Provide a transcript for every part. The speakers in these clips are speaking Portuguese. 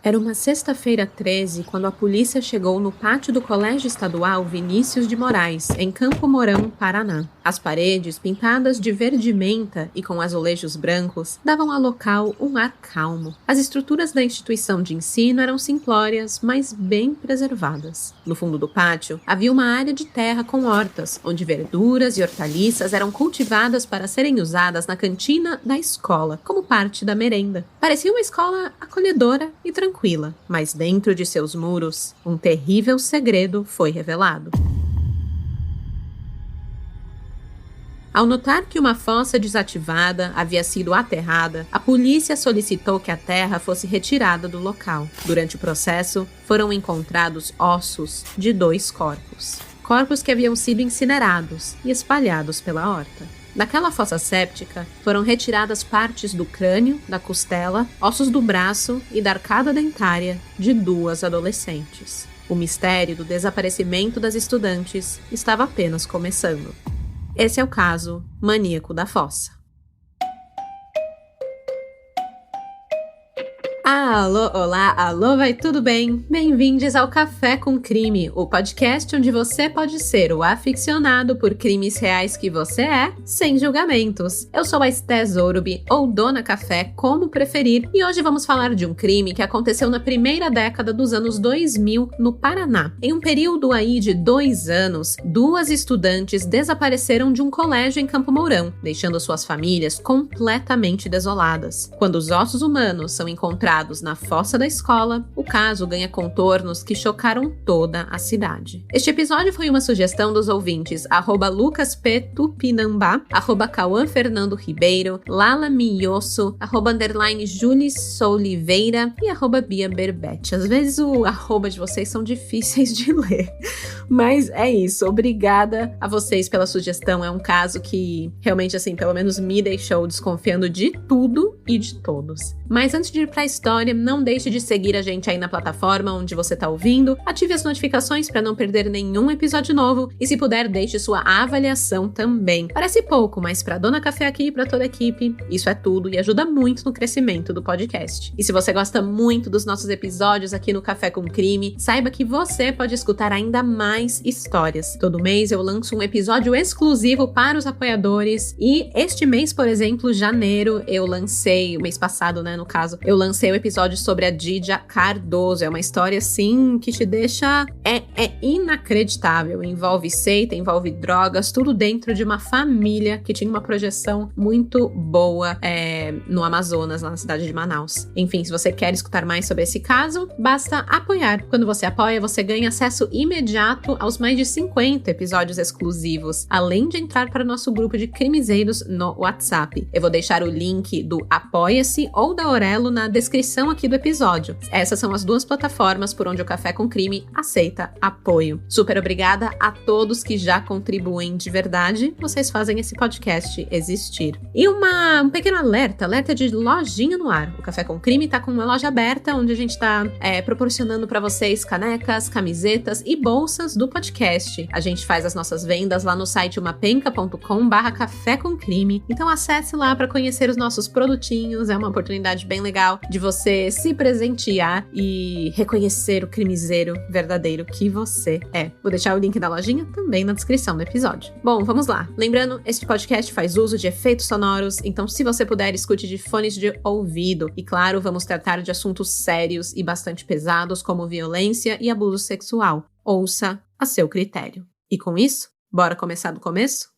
Era uma sexta-feira 13 quando a polícia chegou no pátio do Colégio Estadual Vinícius de Moraes, em Campo Mourão, Paraná. As paredes, pintadas de verde-menta e com azulejos brancos, davam ao local um ar calmo. As estruturas da instituição de ensino eram simplórias, mas bem preservadas. No fundo do pátio, havia uma área de terra com hortas, onde verduras e hortaliças eram cultivadas para serem usadas na cantina da escola, como parte da merenda. Parecia uma escola acolhedora e tranquila, mas dentro de seus muros, um terrível segredo foi revelado. Ao notar que uma fossa desativada havia sido aterrada, a polícia solicitou que a terra fosse retirada do local. Durante o processo, foram encontrados ossos de 2 corpos. Corpos que haviam sido incinerados e espalhados pela horta. Daquela fossa séptica, foram retiradas partes do crânio, da costela, ossos do braço e da arcada dentária de 2 adolescentes. O mistério do desaparecimento das estudantes estava apenas começando. Esse é o caso Maníaco da Fossa. Alô, olá, alô, vai tudo bem? Bem-vindos ao Café com Crime, o podcast onde você pode ser o aficionado por crimes reais que você é, sem julgamentos. Eu sou a Esté Zorubi, ou Dona Café, como preferir, e hoje vamos falar de um crime que aconteceu na primeira década dos anos 2000 no Paraná. Em um período aí de 2 anos, 2 estudantes desapareceram de um colégio em Campo Mourão, deixando suas famílias completamente desoladas. Quando os ossos humanos são encontrados na fossa da escola, o caso ganha contornos que chocaram toda a cidade. Este episódio foi uma sugestão dos ouvintes @LucasPTupinambá, @CauãFernandoRibeiro, LalaMiosso, @_JulisOliveira e @BiaBerbete. Às vezes o arroba de vocês são difíceis de ler, mas é isso. Obrigada a vocês pela sugestão. É um caso que realmente, assim, pelo menos me deixou desconfiando de tudo e de todos. Mas antes de ir pra história, não deixe de seguir a gente aí na plataforma onde você tá ouvindo, ative as notificações para não perder nenhum episódio novo e, se puder, deixe sua avaliação também. Parece pouco, mas pra Dona Café aqui e pra toda a equipe, isso é tudo e ajuda muito no crescimento do podcast. E se você gosta muito dos nossos episódios aqui no Café com Crime, saiba que você pode escutar ainda mais histórias. Todo mês eu lanço um episódio exclusivo para os apoiadores e este mês, por exemplo, janeiro, eu lancei, o mês passado, né, no caso, eu lancei o episódio sobre a Didia Cardoso. É uma história, assim, que te deixa... É inacreditável. Envolve seita, envolve drogas, tudo dentro de uma família que tinha uma projeção muito boa no Amazonas, lá na cidade de Manaus. Enfim, se você quer escutar mais sobre esse caso, basta apoiar. Quando você apoia, você ganha acesso imediato aos mais de 50 episódios exclusivos, além de entrar para o nosso grupo de crimezeiros no WhatsApp. Eu vou deixar o link do Apoia-se ou da Aurelo na descrição aqui do episódio. Essas são as 2 plataformas por onde o Café com Crime aceita apoio. Super obrigada a todos que já contribuem de verdade. Vocês fazem esse podcast existir. E um pequeno alerta de lojinha no ar. O Café com Crime tá com uma loja aberta onde a gente tá proporcionando para vocês canecas, camisetas e bolsas do podcast. A gente faz as nossas vendas lá no site umapenca.com/café com crime. Então acesse lá para conhecer os nossos produtinhos. É uma oportunidade bem legal de você se presentear e reconhecer o crimezeiro verdadeiro que você é. Vou deixar o link da lojinha também na descrição do episódio. Bom, vamos lá. Lembrando, este podcast faz uso de efeitos sonoros, então se você puder, escute de fones de ouvido. E claro, vamos tratar de assuntos sérios e bastante pesados como violência e abuso sexual. Ouça a seu critério. E com isso, bora começar do começo?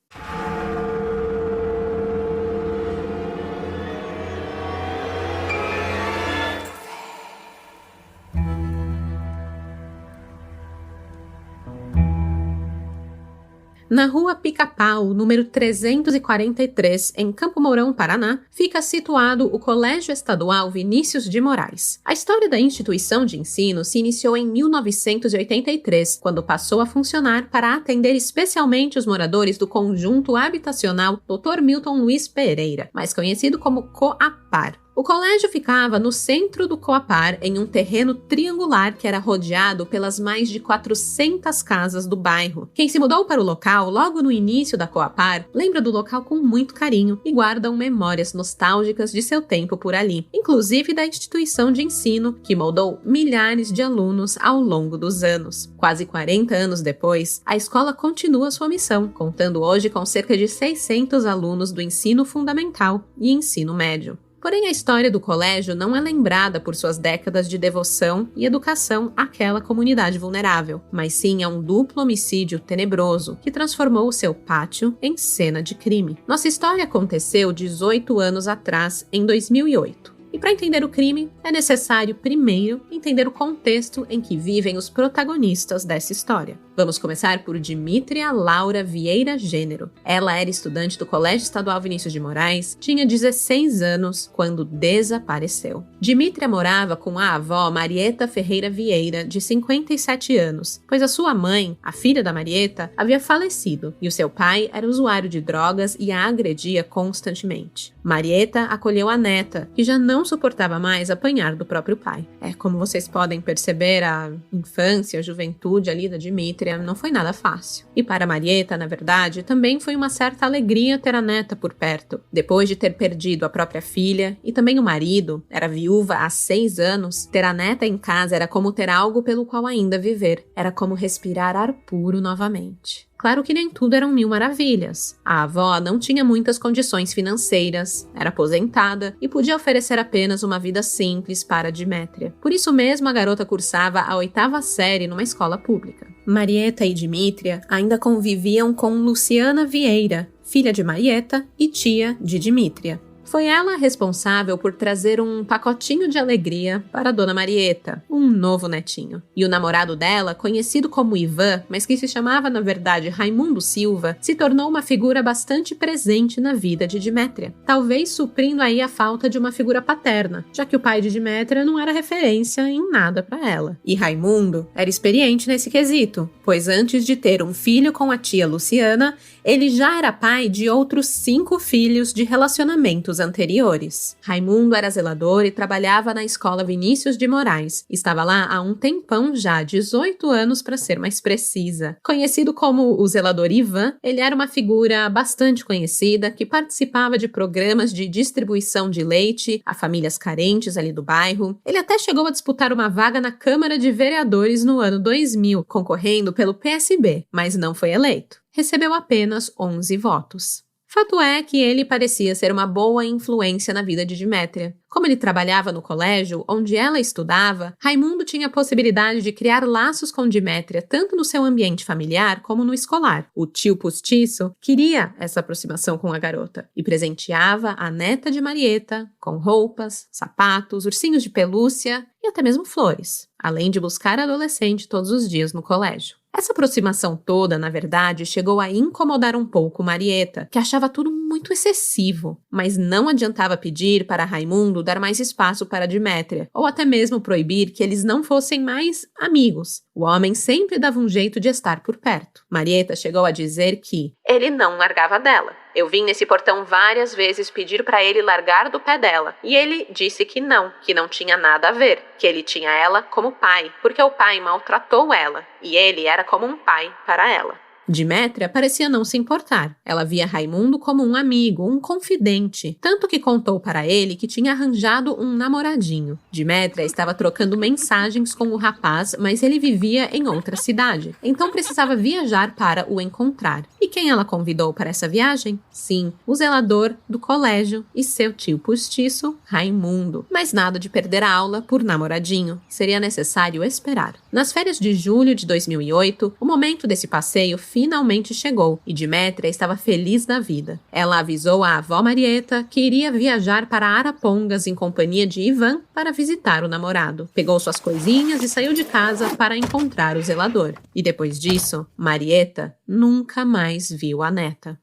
Na rua Pica-Pau, número 343, em Campo Mourão, Paraná, fica situado o Colégio Estadual Vinícius de Moraes. A história da instituição de ensino se iniciou em 1983, quando passou a funcionar para atender especialmente os moradores do conjunto habitacional Dr. Milton Luiz Pereira, mais conhecido como COAPAR. O colégio ficava no centro do Coapar, em um terreno triangular que era rodeado pelas mais de 400 casas do bairro. Quem se mudou para o local logo no início da Coapar lembra do local com muito carinho e guardam memórias nostálgicas de seu tempo por ali, inclusive da instituição de ensino que moldou milhares de alunos ao longo dos anos. Quase 40 anos depois, a escola continua sua missão, contando hoje com cerca de 600 alunos do ensino fundamental e ensino médio. Porém, a história do colégio não é lembrada por suas décadas de devoção e educação àquela comunidade vulnerável, mas sim a um duplo homicídio tenebroso que transformou o seu pátio em cena de crime. Nossa história aconteceu 18 anos atrás, em 2008. E para entender o crime, é necessário, primeiro, entender o contexto em que vivem os protagonistas dessa história. Vamos começar por Dimítria Laura Vieira Gênero. Ela era estudante do Colégio Estadual Vinícius de Moraes, tinha 16 anos quando desapareceu. Dimítria morava com a avó Marieta Ferreira Vieira, de 57 anos, pois a sua mãe, a filha da Marieta, havia falecido e o seu pai era usuário de drogas e a agredia constantemente. Marieta acolheu a neta, que já não suportava mais apanhar do próprio pai. Como vocês podem perceber, a infância, a juventude ali da Dimítria não foi nada fácil. E para Marieta, na verdade, também foi uma certa alegria ter a neta por perto. Depois de ter perdido a própria filha e também o marido, era viúva há 6 anos, ter a neta em casa era como ter algo pelo qual ainda viver. Era como respirar ar puro novamente. Claro que nem tudo eram mil maravilhas. A avó não tinha muitas condições financeiras, era aposentada e podia oferecer apenas uma vida simples para Dimétria. Por isso mesmo, a garota cursava a 8ª série numa escola pública. Marieta e Dimítria ainda conviviam com Luciana Vieira, filha de Marieta e tia de Dimítria. Foi ela responsável por trazer um pacotinho de alegria para a dona Marieta, um novo netinho. E o namorado dela, conhecido como Ivan, mas que se chamava na verdade Raimundo Silva, se tornou uma figura bastante presente na vida de Dimétria, talvez suprindo aí a falta de uma figura paterna, já que o pai de Dimétria não era referência em nada para ela. E Raimundo era experiente nesse quesito, pois antes de ter um filho com a tia Luciana, ele já era pai de outros 5 filhos de relacionamentos anteriores. Raimundo era zelador e trabalhava na escola Vinícius de Moraes. Estava lá há um tempão já, 18 anos para ser mais precisa. Conhecido como o zelador Ivan, ele era uma figura bastante conhecida que participava de programas de distribuição de leite a famílias carentes ali do bairro. Ele até chegou a disputar uma vaga na Câmara de Vereadores no ano 2000, concorrendo pelo PSB, mas não foi eleito. Recebeu apenas 11 votos. Fato é que ele parecia ser uma boa influência na vida de Dimétria. Como ele trabalhava no colégio onde ela estudava, Raimundo tinha a possibilidade de criar laços com Dimétria tanto no seu ambiente familiar como no escolar. O tio postiço queria essa aproximação com a garota e presenteava a neta de Marieta com roupas, sapatos, ursinhos de pelúcia e até mesmo flores, além de buscar a adolescente todos os dias no colégio. Essa aproximação toda, na verdade, chegou a incomodar um pouco Marieta, que achava tudo muito excessivo, mas não adiantava pedir para Raimundo dar mais espaço para Dimétria, ou até mesmo proibir que eles não fossem mais amigos. O homem sempre dava um jeito de estar por perto. Marieta chegou a dizer que ele não largava dela. Eu vim nesse portão várias vezes pedir para ele largar do pé dela, e ele disse que não tinha nada a ver, que ele tinha ela como pai, porque o pai maltratou ela, e ele era como um pai para ela. Dimétria parecia não se importar. Ela via Raimundo como um amigo, um confidente, tanto que contou para ele que tinha arranjado um namoradinho. Dimétria estava trocando mensagens com o rapaz, mas ele vivia em outra cidade, então precisava viajar para o encontrar. E quem ela convidou para essa viagem? Sim, o zelador do colégio e seu tio postiço, Raimundo. Mas nada de perder a aula por namoradinho. Seria necessário esperar. Nas férias de julho de 2008, o momento desse passeio finalmente chegou e Dimétria estava feliz da vida. Ela avisou a avó Marieta que iria viajar para Arapongas em companhia de Ivan para visitar o namorado. Pegou suas coisinhas e saiu de casa para encontrar o zelador. E depois disso, Marieta nunca mais viu a neta.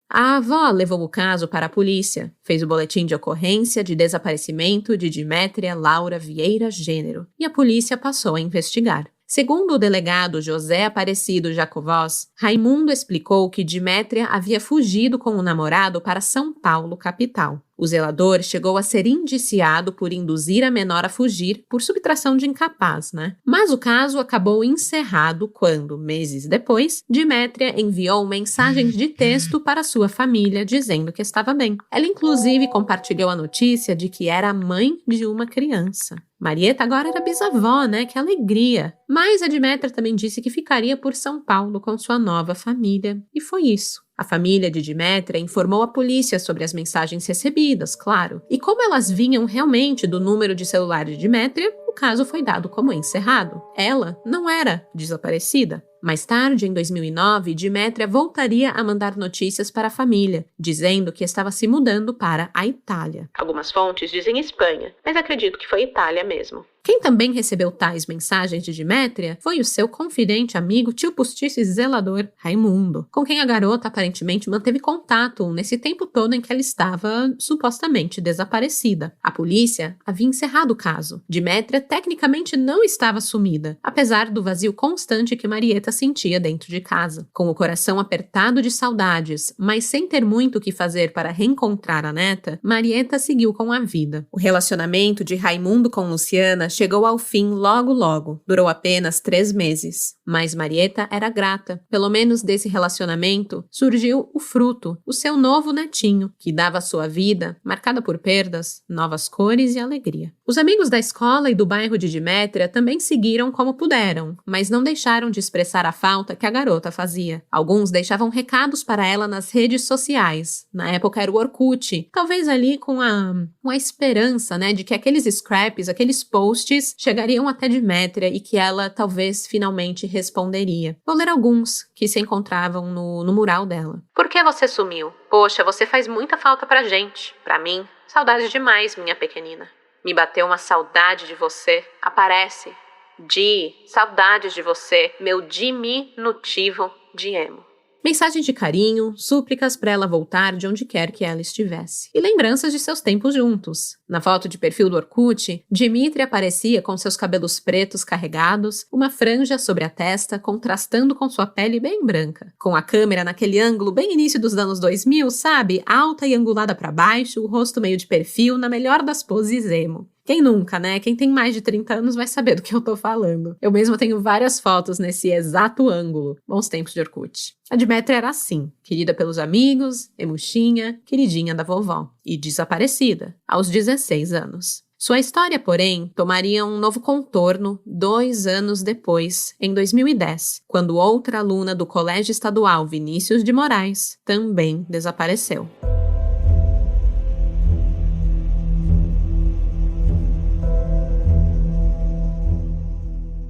A avó levou o caso para a polícia, fez o boletim de ocorrência de desaparecimento de Dimétria Laura Vieira Gênero e a polícia passou a investigar. Segundo o delegado José Aparecido Jacovós, Raimundo explicou que Demétria havia fugido com o namorado para São Paulo, capital. O zelador chegou a ser indiciado por induzir a menor a fugir por subtração de incapaz, né? Mas o caso acabou encerrado quando, meses depois, Demétria enviou mensagens de texto para sua família dizendo que estava bem. Ela inclusive compartilhou a notícia de que era mãe de uma criança. Marieta agora era bisavó, né? Que alegria! Mas a Demétria também disse que ficaria por São Paulo com sua nova família. E foi isso. A família de Demétria informou a polícia sobre as mensagens recebidas, claro. E como elas vinham realmente do número de celular de Demétria, o caso foi dado como encerrado. Ela não era desaparecida. Mais tarde, em 2009, Demétria voltaria a mandar notícias para a família, dizendo que estava se mudando para a Itália. Algumas fontes dizem Espanha, mas acredito que foi Itália mesmo. Quem também recebeu tais mensagens de Demétria foi o seu confidente amigo tio postiço e zelador, Raimundo, com quem a garota aparentemente manteve contato nesse tempo todo em que ela estava supostamente desaparecida. A polícia havia encerrado o caso. Demétria tecnicamente não estava sumida, apesar do vazio constante que Marieta sentia dentro de casa. Com o coração apertado de saudades, mas sem ter muito o que fazer para reencontrar a neta, Marieta seguiu com a vida. O relacionamento de Raimundo com Luciana chegou ao fim logo. Durou apenas 3 meses. Mas Marieta era grata. Pelo menos desse relacionamento surgiu o fruto, o seu novo netinho, que dava à sua vida, marcada por perdas, novas cores e alegria. Os amigos da escola e do bairro de Demétria também seguiram como puderam, mas não deixaram de expressar a falta que a garota fazia. Alguns deixavam recados para ela nas redes sociais. Na época era o Orkut, talvez ali com a esperança, né, de que aqueles scraps, aqueles posts chegariam até Demétria e que ela talvez finalmente responderia. Vou ler alguns que se encontravam no mural dela. Por que você sumiu? Poxa, você faz muita falta pra gente. Pra mim, saudade demais, minha pequenina. Me bateu uma saudade de você. Aparece. Saudades de você, meu diminutivo de emo. Mensagens de carinho, súplicas para ela voltar de onde quer que ela estivesse. E lembranças de seus tempos juntos. Na foto de perfil do Orkut, Demétria aparecia com seus cabelos pretos carregados, uma franja sobre a testa contrastando com sua pele bem branca. Com a câmera naquele ângulo bem início dos anos 2000, sabe? Alta e angulada para baixo, o rosto meio de perfil, na melhor das poses emo. Quem nunca, né? Quem tem mais de 30 anos vai saber do que eu tô falando. Eu mesma tenho várias fotos nesse exato ângulo. Bons tempos de Orkut. A Demétria era assim, querida pelos amigos, emuxinha, queridinha da vovó. E desaparecida, aos 16 anos. Sua história, porém, tomaria um novo contorno 2 anos depois, em 2010, quando outra aluna do Colégio Estadual Vinícius de Moraes também desapareceu.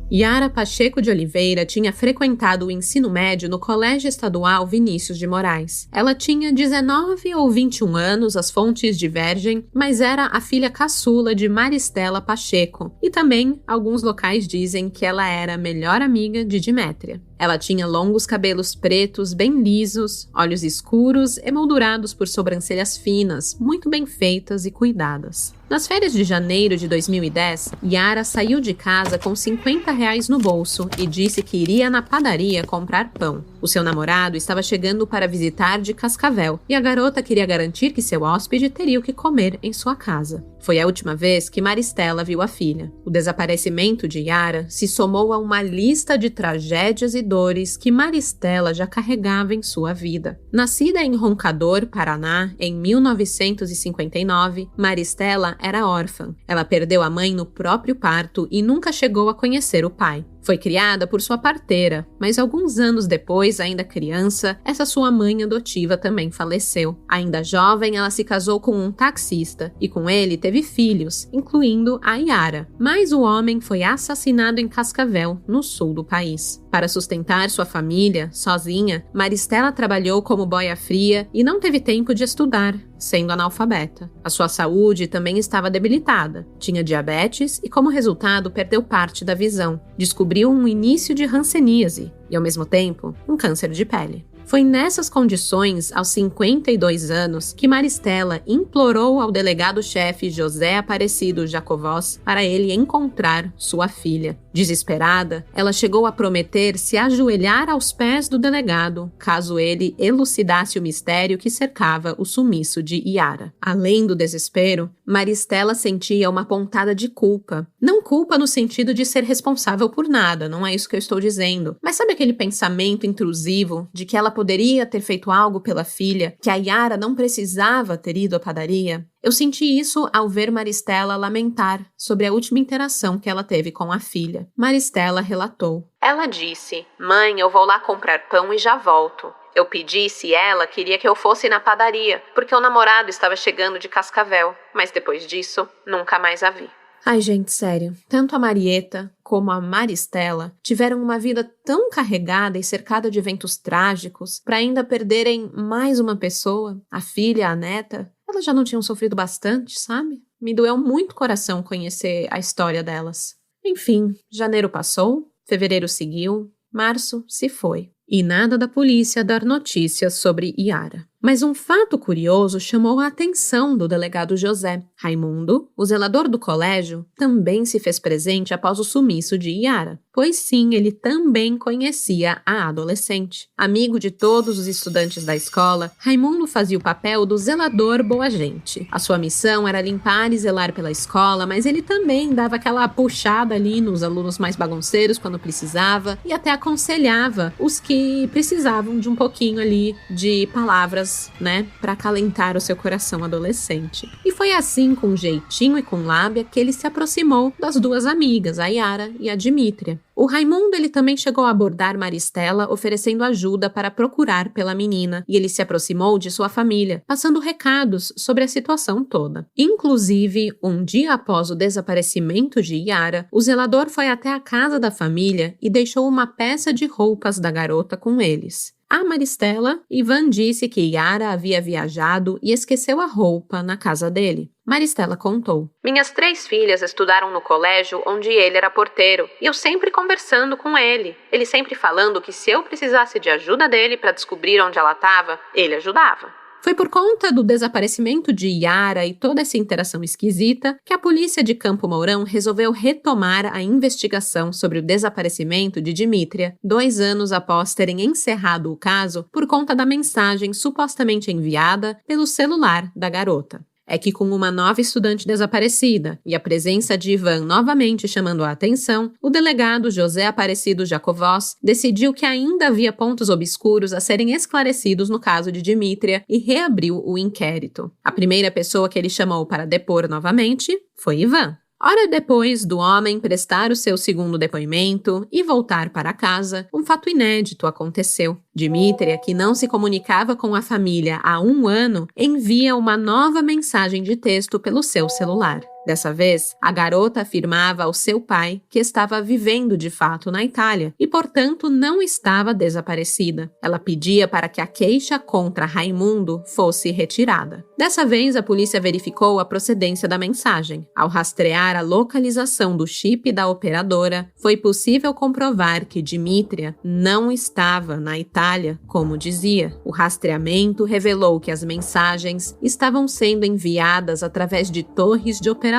Yara Pacheco de Oliveira tinha frequentado o ensino médio no Colégio Estadual Vinícius de Moraes. Ela tinha 19 ou 21 anos, as fontes divergem, mas era a filha caçula de Maristela Pacheco. E também, alguns locais dizem que ela era a melhor amiga de Demétria. Ela tinha longos cabelos pretos, bem lisos, olhos escuros, emoldurados por sobrancelhas finas, muito bem feitas e cuidadas. Nas férias de janeiro de 2010, Yara saiu de casa com R$50 no bolso e disse que iria na padaria comprar pão. O seu namorado estava chegando para visitar de Cascavel e a garota queria garantir que seu hóspede teria o que comer em sua casa. Foi a última vez que Maristela viu a filha. O desaparecimento de Yara se somou a uma lista de tragédias e dores que Maristela já carregava em sua vida. Nascida em Roncador, Paraná, em 1959, Maristela era órfã. Ela perdeu a mãe no próprio parto e nunca chegou a conhecer o pai. Foi criada por sua parteira, mas alguns anos depois, ainda criança, essa sua mãe adotiva também faleceu. Ainda jovem, ela se casou com um taxista e com ele teve filhos, incluindo a Yara. Mas o homem foi assassinado em Cascavel, no sul do país. Para sustentar sua família, sozinha, Maristela trabalhou como boia fria e não teve tempo de estudar, sendo analfabeta. A sua saúde também estava debilitada. Tinha diabetes e, como resultado, perdeu parte da visão. Descobriu um início de hanseníase e, ao mesmo tempo, um câncer de pele. Foi nessas condições, aos 52 anos, que Maristela implorou ao delegado-chefe José Aparecido Jacovós para ele encontrar sua filha. Desesperada, ela chegou a prometer se ajoelhar aos pés do delegado, caso ele elucidasse o mistério que cercava o sumiço de Yara. Além do desespero, Maristela sentia uma pontada de culpa. Não culpa no sentido de ser responsável por nada, não é isso que eu estou dizendo. Mas sabe aquele pensamento intrusivo de que ela poderia ter feito algo pela filha, que a Yara não precisava ter ido à padaria? Eu senti isso ao ver Maristela lamentar sobre a última interação que ela teve com a filha. Maristela relatou. Ela disse: "Mãe, eu vou lá comprar pão e já volto. Eu pedi se ela queria que eu fosse na padaria, porque o namorado estava chegando de Cascavel, mas depois disso, nunca mais a vi." Ai, gente, sério. Tanto a Marieta como a Maristela tiveram uma vida tão carregada e cercada de eventos trágicos para ainda perderem mais uma pessoa, a filha, a neta. Elas já não tinham sofrido bastante, sabe? Me doeu muito o coração conhecer a história delas. Enfim, janeiro passou, fevereiro seguiu, março se foi. E nada da polícia dar notícias sobre Yara. Mas um fato curioso chamou a atenção do delegado José. Raimundo, o zelador do colégio, também se fez presente após o sumiço de Yara. Pois sim, ele também conhecia a adolescente. Amigo de todos os estudantes da escola, Raimundo fazia o papel do zelador boa gente. A sua missão era limpar e zelar pela escola, mas ele também dava aquela puxada ali nos alunos mais bagunceiros quando precisava e até aconselhava os que precisavam de um pouquinho ali de palavras, né, para acalentar o seu coração adolescente. E foi assim, com jeitinho e com lábia, que ele se aproximou das duas amigas, a Yara e a Dimítria. O Raimundo, ele também chegou a abordar Maristela, oferecendo ajuda para procurar pela menina, e ele se aproximou de sua família, passando recados sobre a situação toda. Inclusive, um dia após o desaparecimento de Yara, o zelador foi até a casa da família e deixou uma peça de roupas da garota com eles. A Maristela, Ivan disse que Yara havia viajado e esqueceu a roupa na casa dele. Maristela contou. Minhas 3 filhas estudaram no colégio onde ele era porteiro, e eu sempre conversando com ele. Ele sempre falando que se eu precisasse de ajuda dele para descobrir onde ela estava, ele ajudava. Foi por conta do desaparecimento de Yara e toda essa interação esquisita que a polícia de Campo Mourão resolveu retomar a investigação sobre o desaparecimento de Dimítria, 2 anos após terem encerrado o caso por conta da mensagem supostamente enviada pelo celular da garota. É que com uma nova estudante desaparecida e a presença de Ivan novamente chamando a atenção, o delegado José Aparecido Jacovós decidiu que ainda havia pontos obscuros a serem esclarecidos no caso de Dimítria e reabriu o inquérito. A primeira pessoa que ele chamou para depor novamente foi Ivan. Hora depois do homem prestar o seu segundo depoimento e voltar para casa, um fato inédito aconteceu. Dimítria, que não se comunicava com a família há 1 ano, envia uma nova mensagem de texto pelo seu celular. Dessa vez, a garota afirmava ao seu pai que estava vivendo de fato na Itália e, portanto, não estava desaparecida. Ela pedia para que a queixa contra Raimundo fosse retirada. Dessa vez, a polícia verificou a procedência da mensagem. Ao rastrear a localização do chip da operadora, foi possível comprovar que Dimítria não estava na Itália, como dizia. O rastreamento revelou que as mensagens estavam sendo enviadas através de torres de operadoras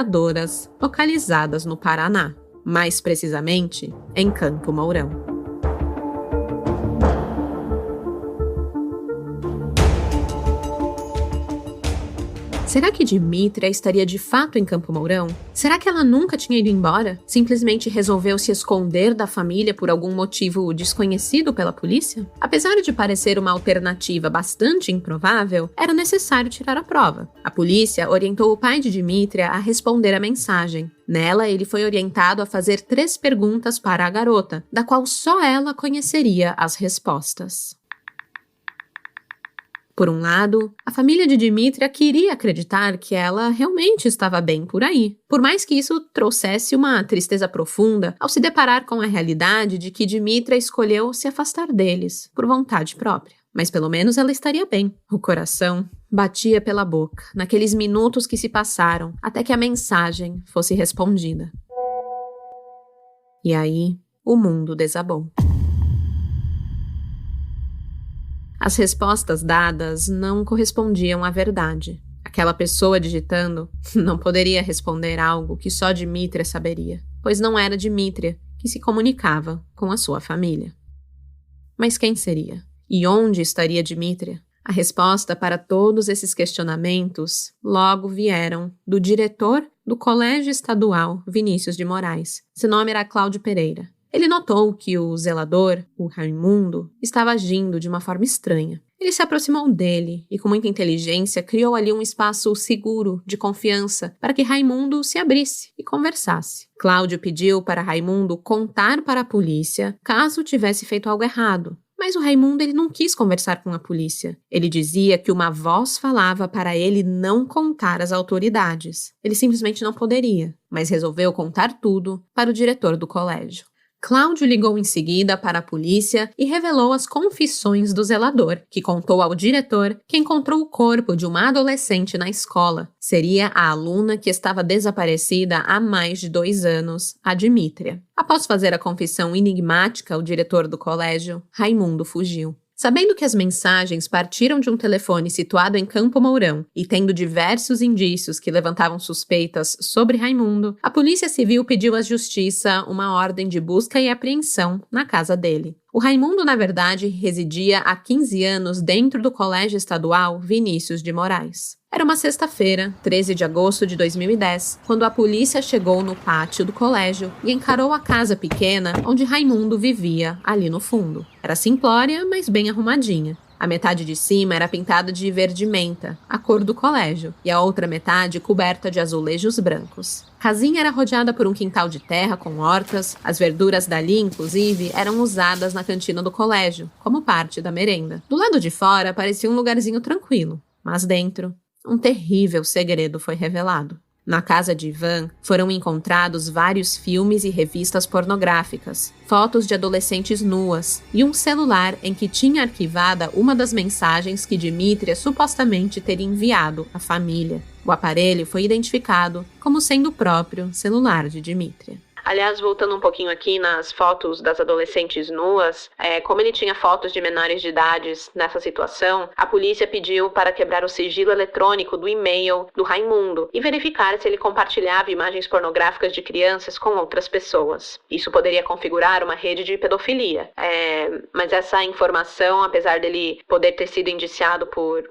localizadas no Paraná, mais precisamente em Campo Mourão. Será que Dimítria estaria de fato em Campo Mourão? Será que ela nunca tinha ido embora? Simplesmente resolveu se esconder da família por algum motivo desconhecido pela polícia? Apesar de parecer uma alternativa bastante improvável, era necessário tirar a prova. A polícia orientou o pai de Dimítria a responder a mensagem. Nela, ele foi orientado a fazer 3 perguntas para a garota, da qual só ela conheceria as respostas. Por um lado, a família de Dimítria queria acreditar que ela realmente estava bem por aí, por mais que isso trouxesse uma tristeza profunda ao se deparar com a realidade de que Dimítria escolheu se afastar deles, por vontade própria. Mas pelo menos ela estaria bem. O coração batia pela boca, naqueles minutos que se passaram, até que a mensagem fosse respondida. E aí, o mundo desabou. As respostas dadas não correspondiam à verdade. Aquela pessoa digitando não poderia responder algo que só Dmytria saberia, pois não era Dmytria que se comunicava com a sua família. Mas quem seria? E onde estaria Dmytria? A resposta para todos esses questionamentos logo vieram do diretor do Colégio Estadual Vinícius de Moraes. Seu nome era Cláudio Pereira. Ele notou que o zelador, o Raimundo, estava agindo de uma forma estranha. Ele se aproximou dele e, com muita inteligência, criou ali um espaço seguro, de confiança, para que Raimundo se abrisse e conversasse. Cláudio pediu para Raimundo contar para a polícia caso tivesse feito algo errado. Mas o Raimundo ele não quis conversar com a polícia. Ele dizia que uma voz falava para ele não contar às autoridades. Ele simplesmente não poderia, mas resolveu contar tudo para o diretor do colégio. Cláudio ligou em seguida para a polícia e revelou as confissões do zelador, que contou ao diretor que encontrou o corpo de uma adolescente na escola. Seria a aluna que estava desaparecida há mais de 2 anos, a Dmytria. Após fazer a confissão enigmática ao diretor do colégio, Raimundo fugiu. Sabendo que as mensagens partiram de um telefone situado em Campo Mourão e tendo diversos indícios que levantavam suspeitas sobre Raimundo, a Polícia Civil pediu à Justiça uma ordem de busca e apreensão na casa dele. O Raimundo, na verdade, residia há 15 anos dentro do Colégio Estadual Vinícius de Moraes. Era uma sexta-feira, 13 de agosto de 2010, quando a polícia chegou no pátio do colégio e encarou a casa pequena onde Raimundo vivia ali no fundo. Era simplória, mas bem arrumadinha. A metade de cima era pintada de verde-menta, a cor do colégio, e a outra metade coberta de azulejos brancos. A casinha era rodeada por um quintal de terra com hortas, as verduras dali, inclusive, eram usadas na cantina do colégio, como parte da merenda. Do lado de fora parecia um lugarzinho tranquilo, mas dentro, um terrível segredo foi revelado. Na casa de Ivan, foram encontrados vários filmes e revistas pornográficas, fotos de adolescentes nuas e um celular em que tinha arquivada uma das mensagens que Dmytria supostamente teria enviado à família. O aparelho foi identificado como sendo o próprio celular de Dmytria. Aliás, voltando um pouquinho aqui nas fotos das adolescentes nuas, como ele tinha fotos de menores de idade nessa situação, a polícia pediu para quebrar o sigilo eletrônico do e-mail do Raimundo e verificar se ele compartilhava imagens pornográficas de crianças com outras pessoas. Isso poderia configurar uma rede de pedofilia. Mas essa informação, apesar dele poder ter sido indiciado por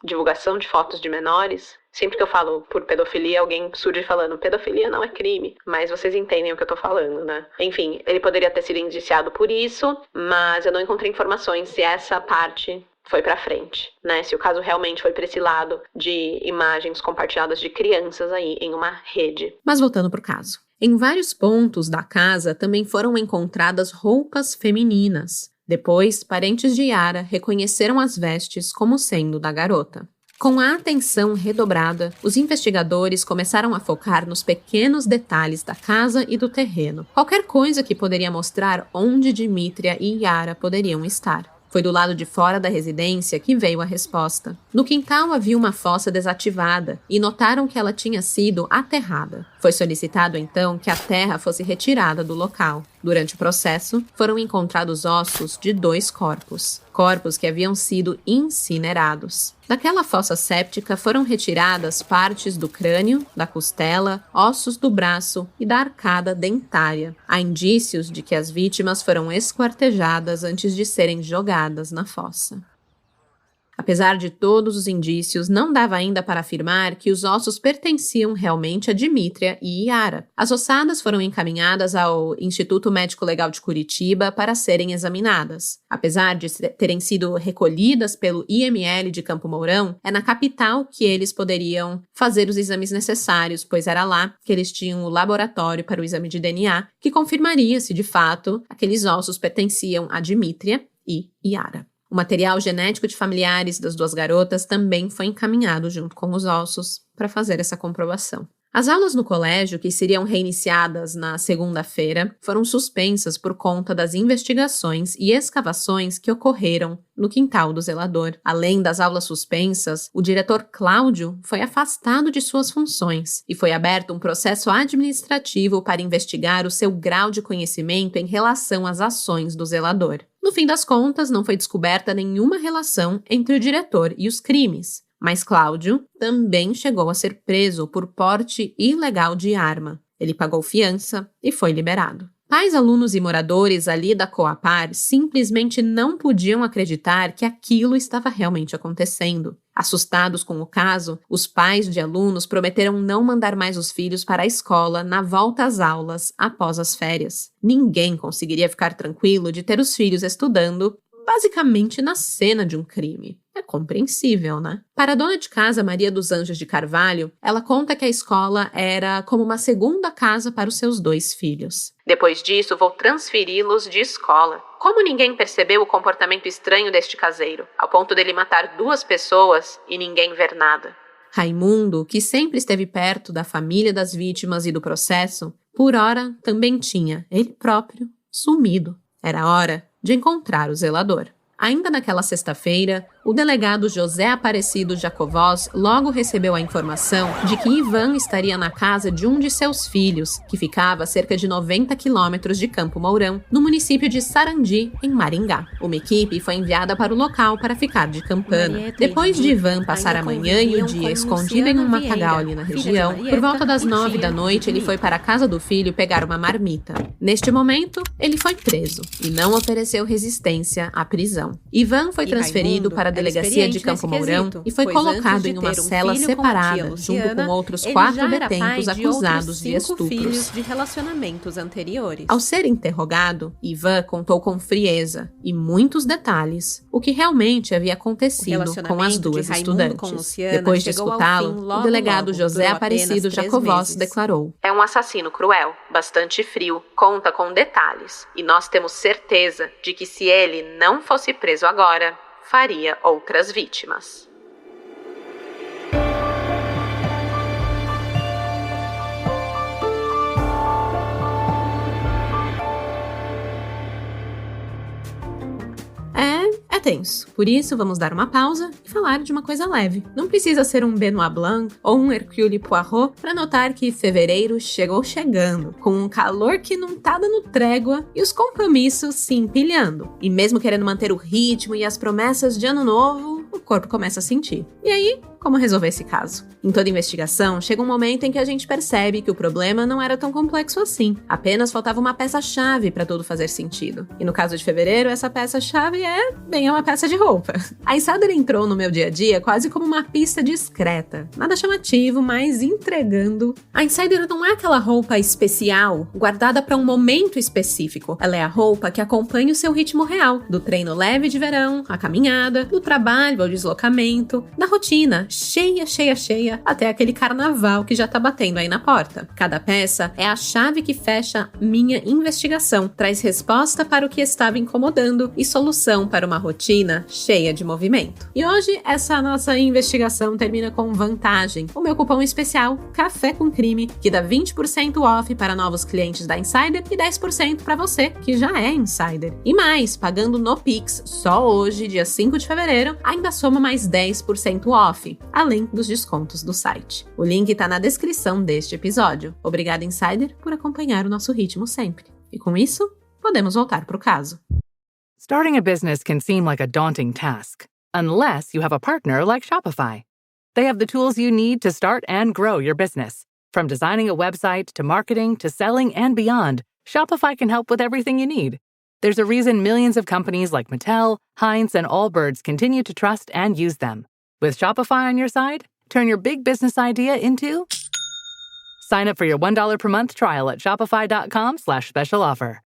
divulgação de fotos de menores, sempre que eu falo por pedofilia, alguém surge falando pedofilia não é crime, mas vocês entendem o que eu tô falando, né? Enfim, ele poderia ter sido indiciado por isso, mas eu não encontrei informações se essa parte foi pra frente, né? Se o caso realmente foi pra esse lado de imagens compartilhadas de crianças aí em uma rede. Mas voltando pro caso. Em vários pontos da casa também foram encontradas roupas femininas. Depois, parentes de Yara reconheceram as vestes como sendo da garota. Com a atenção redobrada, os investigadores começaram a focar nos pequenos detalhes da casa e do terreno. Qualquer coisa que poderia mostrar onde Dmytria e Yara poderiam estar. Foi do lado de fora da residência que veio a resposta. No quintal havia uma fossa desativada e notaram que ela tinha sido aterrada. Foi solicitado então que a terra fosse retirada do local. Durante o processo, foram encontrados ossos de 2 corpos que haviam sido incinerados. Daquela fossa séptica foram retiradas partes do crânio, da costela, ossos do braço e da arcada dentária. Há indícios de que as vítimas foram esquartejadas antes de serem jogadas na fossa. Apesar de todos os indícios, não dava ainda para afirmar que os ossos pertenciam realmente a Dmytria e Yara. As ossadas foram encaminhadas ao Instituto Médico Legal de Curitiba para serem examinadas. Apesar de terem sido recolhidas pelo IML de Campo Mourão, é na capital que eles poderiam fazer os exames necessários, pois era lá que eles tinham o laboratório para o exame de DNA, que confirmaria se de fato aqueles ossos pertenciam a Dmytria e Yara. O material genético de familiares das 2 garotas também foi encaminhado junto com os ossos para fazer essa comprovação. As aulas no colégio, que seriam reiniciadas na segunda-feira, foram suspensas por conta das investigações e escavações que ocorreram no quintal do zelador. Além das aulas suspensas, o diretor Cláudio foi afastado de suas funções e foi aberto um processo administrativo para investigar o seu grau de conhecimento em relação às ações do zelador. No fim das contas, não foi descoberta nenhuma relação entre o diretor e os crimes. Mas Cláudio também chegou a ser preso por porte ilegal de arma. Ele pagou fiança e foi liberado. Pais, alunos e moradores ali da Coapar simplesmente não podiam acreditar que aquilo estava realmente acontecendo. Assustados com o caso, os pais de alunos prometeram não mandar mais os filhos para a escola na volta às aulas após as férias. Ninguém conseguiria ficar tranquilo de ter os filhos estudando, basicamente na cena de um crime. É compreensível, né? Para a dona de casa Maria dos Anjos de Carvalho, ela conta que a escola era como uma segunda casa para os seus 2 filhos. Depois disso, vou transferi-los de escola. Como ninguém percebeu o comportamento estranho deste caseiro, ao ponto dele matar 2 pessoas e ninguém ver nada? Raimundo, que sempre esteve perto da família das vítimas e do processo, por ora também tinha, ele próprio, sumido. Era hora de encontrar o zelador. Ainda naquela sexta-feira, o delegado José Aparecido Jacovós logo recebeu a informação de que Ivan estaria na casa de um de seus filhos, que ficava a cerca de 90 quilômetros de Campo Mourão, no município de Sarandi, em Maringá. Uma equipe foi enviada para o local para ficar de campana. Depois de Ivan passar a manhã e o dia escondido em um matagal ali na região, por volta das 9 da noite ele foi para a casa do filho pegar uma marmita. Neste momento, ele foi preso e não ofereceu resistência à prisão. Ivan foi transferido para a delegacia de Campo Mourão e foi colocado em uma cela separada, junto com outros 4 detentos acusados de estupros. De relacionamentos anteriores. Ao ser interrogado, Ivan contou com frieza e muitos detalhes o que realmente havia acontecido com as 2 estudantes. Depois de escutá-lo, o delegado José Aparecido Jacovós declarou: "É um assassino cruel, bastante frio, conta com detalhes, e nós temos certeza de que se ele não fosse preso agora, faria outras vítimas." É tenso. Por isso, vamos dar uma pausa e falar de uma coisa leve. Não precisa ser um Benoit Blanc ou um Hercule Poirot para notar que fevereiro chegou chegando, com um calor que não tá dando trégua e os compromissos se empilhando. E mesmo querendo manter o ritmo e as promessas de ano novo, o corpo começa a sentir. E aí, como resolver esse caso? Em toda investigação, chega um momento em que a gente percebe que o problema não era tão complexo assim. Apenas faltava uma peça-chave para tudo fazer sentido. E no caso de fevereiro, essa peça-chave é uma peça de roupa. A Insider entrou no meu dia a dia quase como uma pista discreta. Nada chamativo, mas entregando. A Insider não é aquela roupa especial, guardada para um momento específico. Ela é a roupa que acompanha o seu ritmo real, do treino leve de verão, à caminhada, do trabalho ao deslocamento, da rotina, cheia, até aquele carnaval que já tá batendo aí na porta. Cada peça é a chave que fecha minha investigação, traz resposta para o que estava incomodando e solução para uma rotina cheia de movimento. E hoje, essa nossa investigação termina com vantagem. O meu cupom especial, Café com Crime, que dá 20% off para novos clientes da Insider e 10% para você, que já é Insider. E mais, pagando no Pix, só hoje, dia 5 de fevereiro, ainda soma mais 10% off, além dos descontos do site. O link tá na descrição deste episódio. Obrigada, Insider, por acompanhar o nosso ritmo sempre. E com isso, podemos voltar pro caso. Starting a business can seem like a daunting task, unless you have a partner like Shopify. They have the tools you need to start and grow your business. From designing a website to marketing to selling and beyond, Shopify can help with everything you need. There's a reason millions of companies like Mattel, Heinz, and Allbirds continue to trust and use them. With Shopify on your side, turn your big business idea into... Sign up for your $1 per month trial at shopify.com/special offer.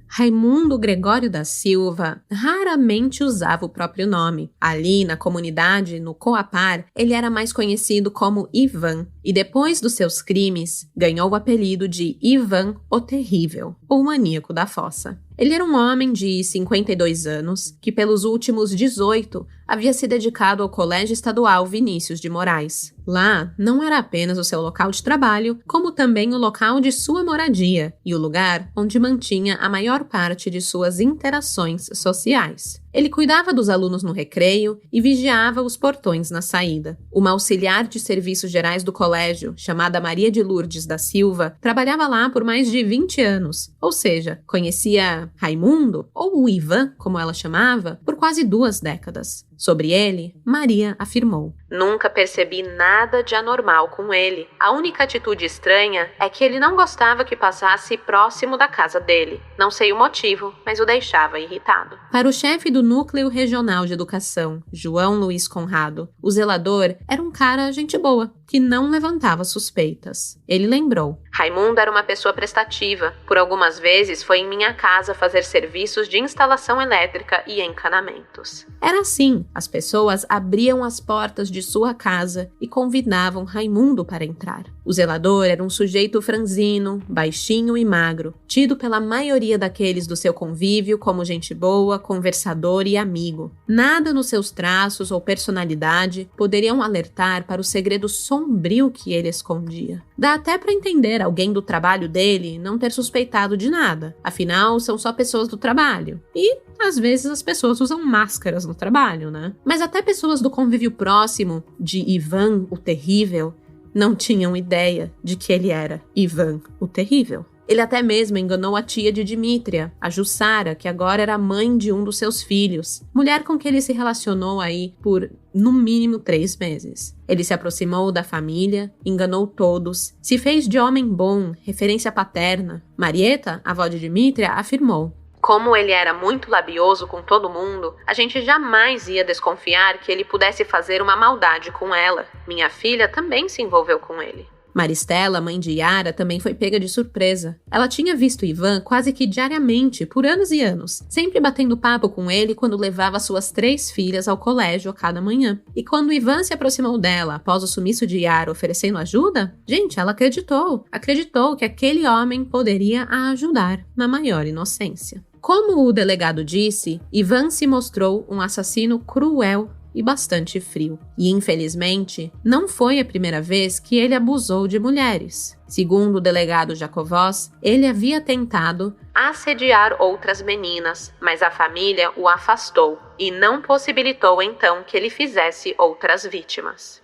Raimundo Gregório da Silva raramente usava o próprio nome. Ali, na comunidade, no Coapar, ele era mais conhecido como Ivan, e depois dos seus crimes, ganhou o apelido de Ivan o Terrível, ou Maníaco da Fossa. Ele era um homem de 52 anos, que pelos últimos 18 havia se dedicado ao Colégio Estadual Vinícius de Moraes. Lá, não era apenas o seu local de trabalho, como também o local de sua moradia e o lugar onde mantinha a maior parte de suas interações sociais. Ele cuidava dos alunos no recreio e vigiava os portões na saída. Uma auxiliar de serviços gerais do colégio, chamada Maria de Lourdes da Silva, trabalhava lá por mais de 20 anos, ou seja, conhecia Raimundo, ou o Ivan, como ela chamava, por quase 2 décadas. Sobre ele, Maria afirmou: Nunca percebi nada de anormal com ele. A única atitude estranha é que ele não gostava que passasse próximo da casa dele. Não sei o motivo, mas o deixava irritado. Para o chefe do Núcleo Regional de Educação, João Luiz Conrado, o zelador era um cara gente boa, que não levantava suspeitas. Ele lembrou: Raimundo era uma pessoa prestativa. Por algumas vezes foi em minha casa fazer serviços de instalação elétrica e encanamentos. Era assim, as pessoas abriam as portas de sua casa e convidavam Raimundo para entrar. O zelador era um sujeito franzino, baixinho e magro, tido pela maioria daqueles do seu convívio como gente boa, conversador e amigo. Nada nos seus traços ou personalidade poderiam alertar para o segredo sombrio que ele escondia. Dá até para entender alguém do trabalho dele não ter suspeitado de nada. Afinal, são só pessoas do trabalho. E, às vezes, as pessoas usam máscaras no trabalho, né? Mas até pessoas do convívio próximo de Ivan, o Terrível, não tinham ideia de que ele era Ivan, o Terrível. Ele até mesmo enganou a tia de Dimítria, a Jussara, que agora era mãe de um dos seus filhos, mulher com que ele se relacionou aí por, no mínimo, 3 meses. Ele se aproximou da família, enganou todos, se fez de homem bom, referência paterna. Marieta, a avó de Dimítria, afirmou: Como ele era muito labioso com todo mundo, a gente jamais ia desconfiar que ele pudesse fazer uma maldade com ela. Minha filha também se envolveu com ele. Maristela, mãe de Yara, também foi pega de surpresa. Ela tinha visto Ivan quase que diariamente, por anos e anos, sempre batendo papo com ele quando levava suas 3 filhas ao colégio a cada manhã. E quando Ivan se aproximou dela após o sumiço de Yara oferecendo ajuda, gente, ela acreditou que aquele homem poderia a ajudar na maior inocência. Como o delegado disse, Ivan se mostrou um assassino cruel e bastante frio. E, infelizmente, não foi a primeira vez que ele abusou de mulheres. Segundo o delegado Jacovós, ele havia tentado assediar outras meninas, mas a família o afastou e não possibilitou então que ele fizesse outras vítimas.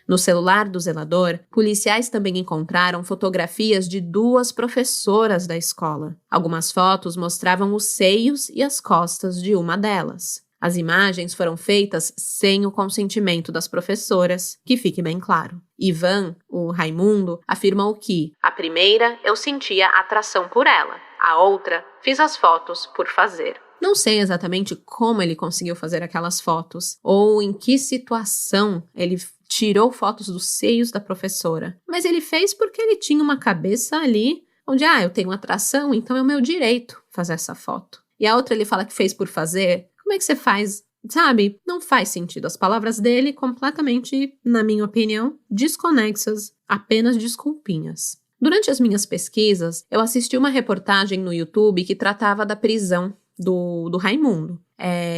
No celular do zelador, policiais também encontraram fotografias de 2 professoras da escola. Algumas fotos mostravam os seios e as costas de uma delas. As imagens foram feitas sem o consentimento das professoras, que fique bem claro. Ivan, o Raimundo, afirmou que a primeira eu sentia atração por ela, a outra fiz as fotos por fazer. Não sei exatamente como ele conseguiu fazer aquelas fotos, ou em que situação ele tirou fotos dos seios da professora. Mas ele fez porque ele tinha uma cabeça ali, onde, eu tenho atração, então é o meu direito fazer essa foto. E a outra ele fala que fez por fazer. Como é que você faz? Sabe? Não faz sentido. As palavras dele completamente, na minha opinião, desconexas, apenas desculpinhas. Durante as minhas pesquisas, eu assisti uma reportagem no YouTube que tratava da prisão do Raimundo.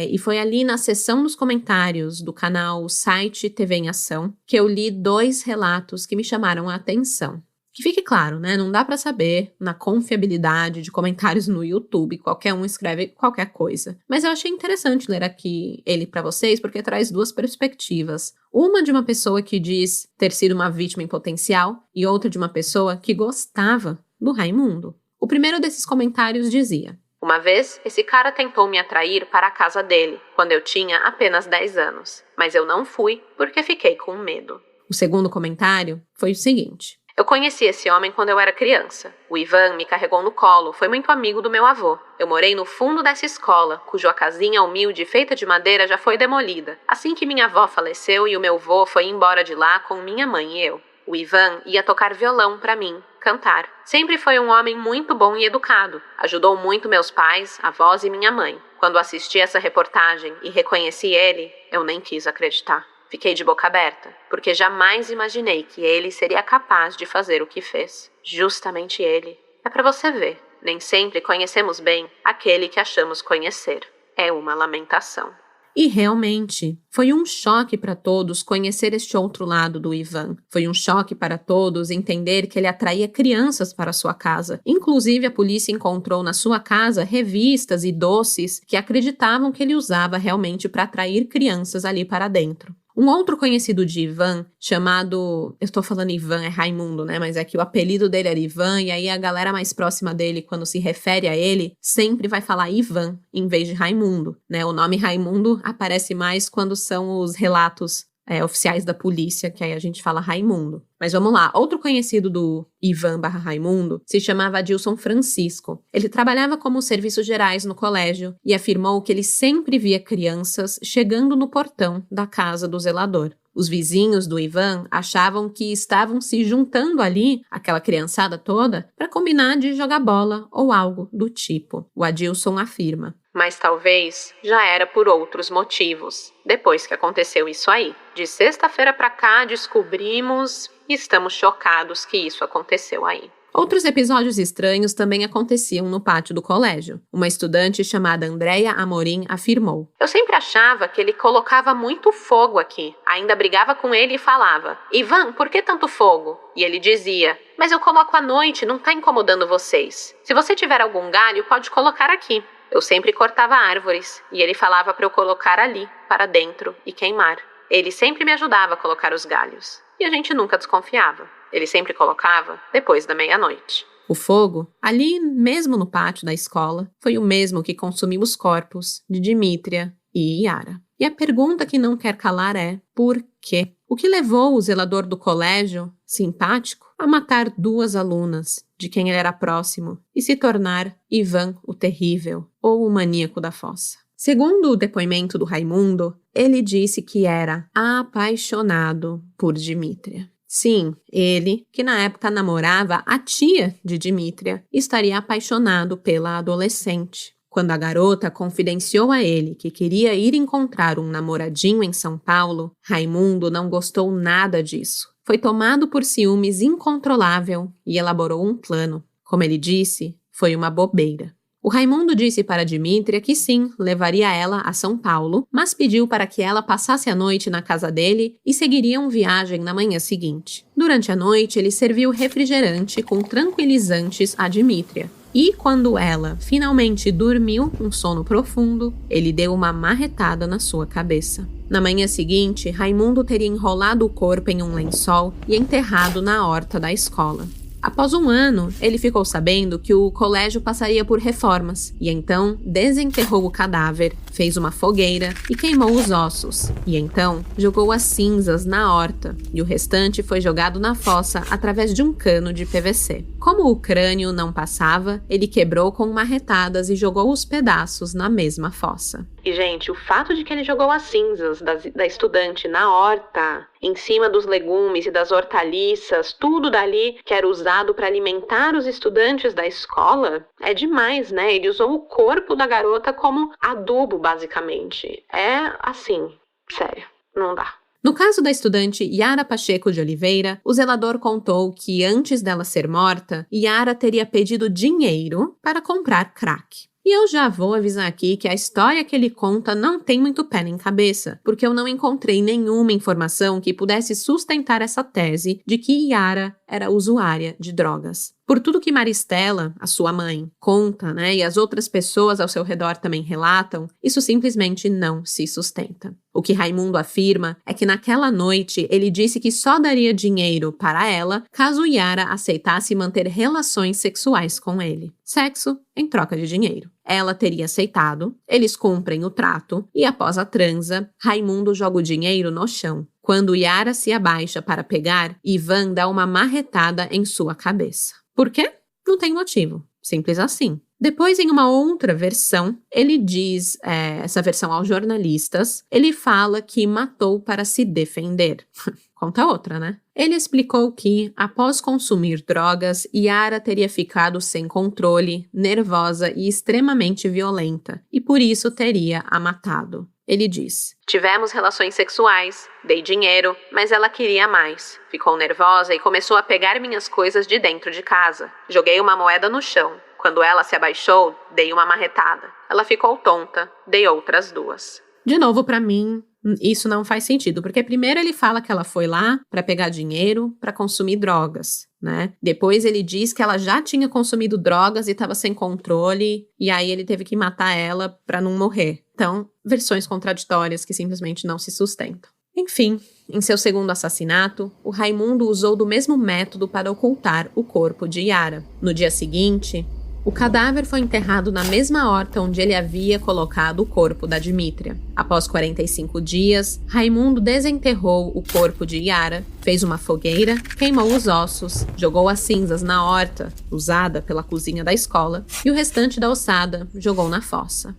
E foi ali na seção dos comentários do canal Site TV em Ação que eu li 2 relatos que me chamaram a atenção. Que fique claro, né? Não dá pra saber na confiabilidade de comentários no YouTube, qualquer um escreve qualquer coisa. Mas eu achei interessante ler aqui ele pra vocês, porque traz 2 perspectivas. Uma de uma pessoa que diz ter sido uma vítima em potencial e outra de uma pessoa que gostava do Raimundo. O primeiro desses comentários dizia: Uma vez, esse cara tentou me atrair para a casa dele, quando eu tinha apenas 10 anos. Mas eu não fui, porque fiquei com medo. O segundo comentário foi o seguinte: Eu conheci esse homem quando eu era criança. O Ivan me carregou no colo, foi muito amigo do meu avô. Eu morei no fundo dessa escola, cuja casinha humilde feita de madeira já foi demolida, assim que minha avó faleceu e o meu avô foi embora de lá com minha mãe e eu. O Ivan ia tocar violão para mim, cantar. Sempre foi um homem muito bom e educado. Ajudou muito meus pais, avós e minha mãe. Quando assisti essa reportagem e reconheci ele, eu nem quis acreditar. Fiquei de boca aberta, porque jamais imaginei que ele seria capaz de fazer o que fez. Justamente ele. É pra você ver, nem sempre conhecemos bem aquele que achamos conhecer. É uma lamentação. E realmente, foi um choque para todos conhecer este outro lado do Ivan. Foi um choque para todos entender que ele atraía crianças para sua casa. Inclusive, a polícia encontrou na sua casa revistas e doces que acreditavam que ele usava realmente para atrair crianças ali para dentro. Um outro conhecido de Ivan, chamado... Eu estou falando Ivan, é Raimundo, né? Mas é que o apelido dele era Ivan, e aí a galera mais próxima dele, quando se refere a ele, sempre vai falar Ivan, em vez de Raimundo, né? O nome Raimundo aparece mais quando são os relatos oficiais da polícia, que aí a gente fala Raimundo. Mas vamos lá, outro conhecido do Ivan/Raimundo se chamava Adilson Francisco. Ele trabalhava como serviços gerais no colégio e afirmou que ele sempre via crianças chegando no portão da casa do zelador. Os vizinhos do Ivan achavam que estavam se juntando ali, aquela criançada toda, para combinar de jogar bola ou algo do tipo. O Adilson afirma. Mas talvez já era por outros motivos. Depois que aconteceu isso aí. De sexta-feira pra cá, descobrimos e estamos chocados que isso aconteceu aí. Outros episódios estranhos também aconteciam no pátio do colégio. Uma estudante chamada Andréia Amorim afirmou. Eu sempre achava que ele colocava muito fogo aqui. Ainda brigava com ele e falava, Ivan, por que tanto fogo? E ele dizia, mas eu coloco à noite, não tá incomodando vocês. Se você tiver algum galho, pode colocar aqui. Eu sempre cortava árvores, e ele falava para eu colocar ali, para dentro, e queimar. Ele sempre me ajudava a colocar os galhos. E a gente nunca desconfiava. Ele sempre colocava depois da meia-noite. O fogo, ali mesmo no pátio da escola, foi o mesmo que consumiu os corpos de Dimítria e Yara. E a pergunta que não quer calar é, por quê? O que levou o zelador do colégio, simpático, a matar 2 alunas, de quem ele era próximo, e se tornar Ivan o Terrível, ou o maníaco da fossa? Segundo o depoimento do Raimundo, ele disse que era apaixonado por Dimítria. Sim, ele, que na época namorava a tia de Dimítria, estaria apaixonado pela adolescente. Quando a garota confidenciou a ele que queria ir encontrar um namoradinho em São Paulo, Raimundo não gostou nada disso. Foi tomado por ciúmes incontrolável e elaborou um plano. Como ele disse, foi uma bobeira. O Raimundo disse para Dimítria que sim, levaria ela a São Paulo, mas pediu para que ela passasse a noite na casa dele e seguiriam viagem na manhã seguinte. Durante a noite, ele serviu refrigerante com tranquilizantes a Dimítria. E quando ela finalmente dormiu um sono profundo, ele deu uma marretada na sua cabeça. Na manhã seguinte, Raimundo teria enrolado o corpo em um lençol e enterrado na horta da escola. Após um ano, ele ficou sabendo que o colégio passaria por reformas e então desenterrou o cadáver, fez uma fogueira e queimou os ossos. E então jogou as cinzas na horta e o restante foi jogado na fossa através de um cano de PVC. Como o crânio não passava, ele quebrou com marretadas e jogou os pedaços na mesma fossa. E, gente, o fato de que ele jogou as cinzas da estudante na horta, em cima dos legumes e das hortaliças, tudo dali que era usado para alimentar os estudantes da escola, é demais, né? Ele usou o corpo da garota como adubo, basicamente. É assim, sério, não dá. No caso da estudante Yara Pacheco de Oliveira, o zelador contou que antes dela ser morta, Yara teria pedido dinheiro para comprar crack. E eu já vou avisar aqui que a história que ele conta não tem muito pé nem cabeça, porque eu não encontrei nenhuma informação que pudesse sustentar essa tese de que Yara era usuária de drogas. Por tudo que Maristela, a sua mãe, conta, né, e as outras pessoas ao seu redor também relatam, isso simplesmente não se sustenta. O que Raimundo afirma é que naquela noite ele disse que só daria dinheiro para ela caso Yara aceitasse manter relações sexuais com ele. Sexo em troca de dinheiro. Ela teria aceitado, eles cumprem o trato e após a transa, Raimundo joga o dinheiro no chão. Quando Yara se abaixa para pegar, Ivan dá uma marretada em sua cabeça. Por quê? Não tem motivo. Simples assim. Depois, em uma outra versão, ele diz, essa versão aos jornalistas, ele fala que matou para se defender. Conta outra, né? Ele explicou que, após consumir drogas, Yara teria ficado sem controle, nervosa e extremamente violenta, e por isso teria a matado. Ele diz: tivemos relações sexuais, dei dinheiro, mas ela queria mais. Ficou nervosa e começou a pegar minhas coisas de dentro de casa. Joguei uma moeda no chão. Quando ela se abaixou, dei uma marretada. Ela ficou tonta, dei outras 2. De novo, pra mim, isso não faz sentido, porque primeiro ele fala que ela foi lá pra pegar dinheiro pra consumir drogas, né? Depois ele diz que ela já tinha consumido drogas e estava sem controle, e aí ele teve que matar ela pra não morrer. Então, versões contraditórias que simplesmente não se sustentam. Enfim, em seu segundo assassinato, o Raimundo usou do mesmo método para ocultar o corpo de Yara. No dia seguinte, o cadáver foi enterrado na mesma horta onde ele havia colocado o corpo da Dmítria. Após 45 dias, Raimundo desenterrou o corpo de Yara, fez uma fogueira, queimou os ossos, jogou as cinzas na horta, usada pela cozinha da escola, e o restante da ossada jogou na fossa.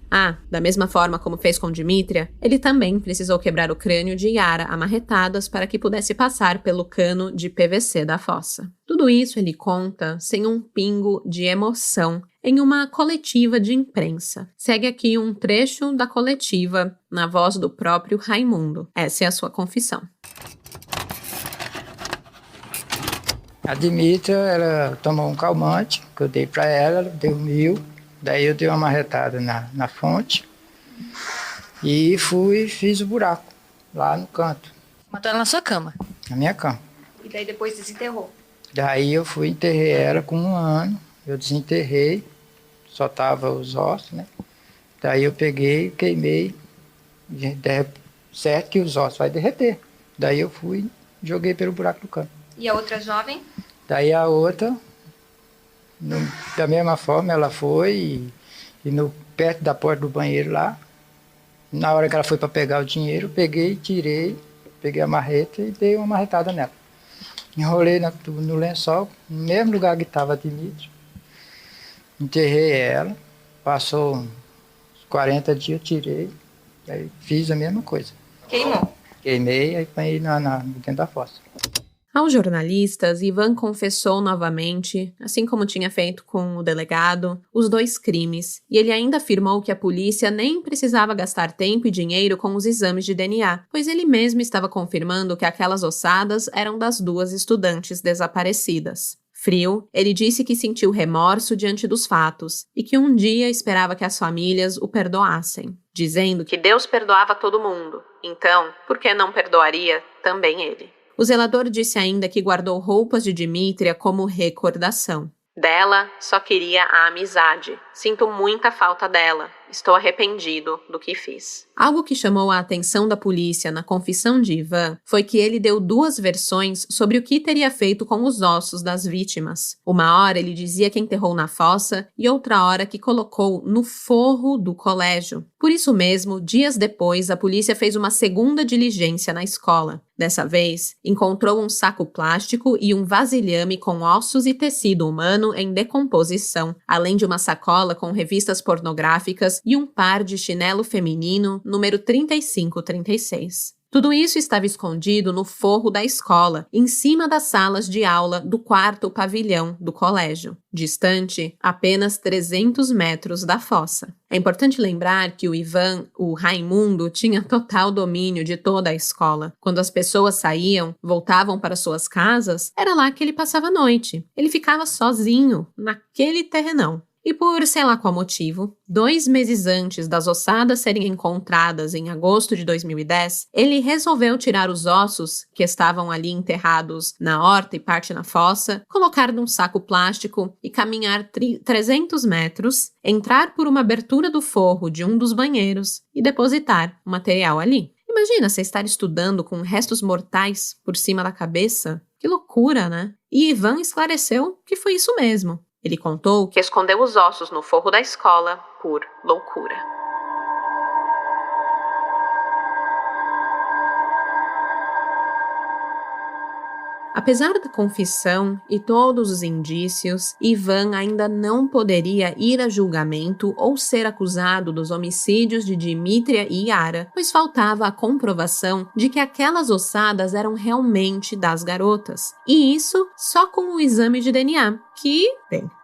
Da mesma forma como fez com Dmítria, ele também precisou quebrar o crânio de Yara a marretadas para que pudesse passar pelo cano de PVC da fossa. Tudo isso ele conta sem um pingo de emoção em uma coletiva de imprensa. Segue aqui um trecho da coletiva na voz do próprio Raimundo. Essa é a sua confissão. A Dmítria, ela tomou um calmante que eu dei para ela dormiu. Daí eu dei uma marretada na fonte e fiz o buraco lá no canto. Matou ela na sua cama? Na minha cama. E daí depois desenterrou? Daí eu enterrei ela com 1 ano. Eu desenterrei, só tava os ossos, né? Daí eu peguei, queimei, certo que os ossos vai derreter. Daí eu joguei pelo buraco do cano. E a outra jovem? Daí a outra, da mesma forma, ela foi perto da porta do banheiro lá. Na hora que ela foi para pegar o dinheiro, eu peguei, peguei a marreta e dei uma marretada nela. Enrolei no lençol, no mesmo lugar que estava a Dmítria. Enterrei ela, passou uns 40 dias, tirei, aí fiz a mesma coisa. Queimou? Queimei, aí põe dentro da fossa. Aos jornalistas, Ivan confessou novamente, assim como tinha feito com o delegado, os 2 crimes, e ele ainda afirmou que a polícia nem precisava gastar tempo e dinheiro com os exames de DNA, pois ele mesmo estava confirmando que aquelas ossadas eram das 2 estudantes desaparecidas. Frio, ele disse que sentiu remorso diante dos fatos e que um dia esperava que as famílias o perdoassem, dizendo que Deus perdoava todo mundo, então, por que não perdoaria também ele? O zelador disse ainda que guardou roupas de Dmítria como recordação. Dela, só queria a amizade. Sinto muita falta dela. Estou arrependido do que fiz. Algo que chamou a atenção da polícia na confissão de Ivan foi que ele deu 2 versões sobre o que teria feito com os ossos das vítimas. Uma hora ele dizia que enterrou na fossa e outra hora que colocou no forro do colégio. Por isso mesmo, dias depois, a polícia fez uma segunda diligência na escola. Dessa vez, encontrou um saco plástico e um vasilhame com ossos e tecido humano em decomposição, além de uma sacola com revistas pornográficas e um par de chinelo feminino número 3536. Tudo isso estava escondido no forro da escola, em cima das salas de aula do 4º pavilhão do colégio, distante apenas 300 metros da fossa. É importante lembrar que o Raimundo, tinha total domínio de toda a escola. Quando as pessoas saíam, voltavam para suas casas, era lá que ele passava a noite. Ele ficava sozinho, naquele terrenão. E por sei lá qual motivo, 2 meses antes das ossadas serem encontradas em agosto de 2010, ele resolveu tirar os ossos que estavam ali enterrados na horta e parte na fossa, colocar num saco plástico e caminhar 300 metros, entrar por uma abertura do forro de um dos banheiros e depositar o material ali. Imagina você estar estudando com restos mortais por cima da cabeça? Que loucura, né? E Ivan esclareceu que foi isso mesmo. Ele contou que escondeu os ossos no forro da escola por loucura. Apesar da confissão e todos os indícios, Ivan ainda não poderia ir a julgamento ou ser acusado dos homicídios de Dmítria e Yara, pois faltava a comprovação de que aquelas ossadas eram realmente das garotas. E isso só com o exame de DNA, que,